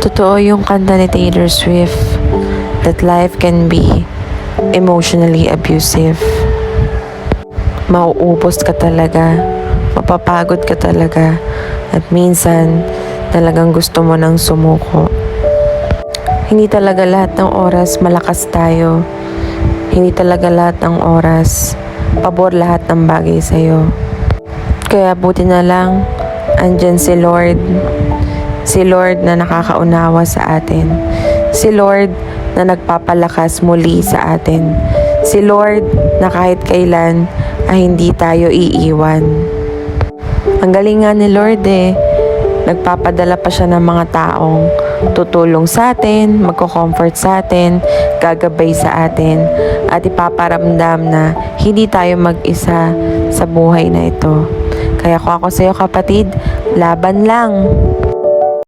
Totoo yung kanta ni Taylor Swift that life can be emotionally abusive. Mauubos ka talaga, mapapagod ka talaga, at minsan talagang gusto mo nang sumuko. Hindi talaga lahat ng oras malakas tayo. Hindi talaga lahat ng oras pabor lahat ng bagay sa'yo. Kaya buti na lang, andyan si Lord. Si Lord na nakakaunawa sa atin. Si Lord na nagpapalakas muli sa atin. Si Lord na kahit kailan ay hindi tayo iiwan. Ang galing nga ni Lord Nagpapadala pa siya ng mga taong tutulong sa atin, magko-comfort sa atin, gagabay sa atin, at ipaparamdam na hindi tayo mag-isa sa buhay na ito. Kaya kung ako sa'yo kapatid, laban lang.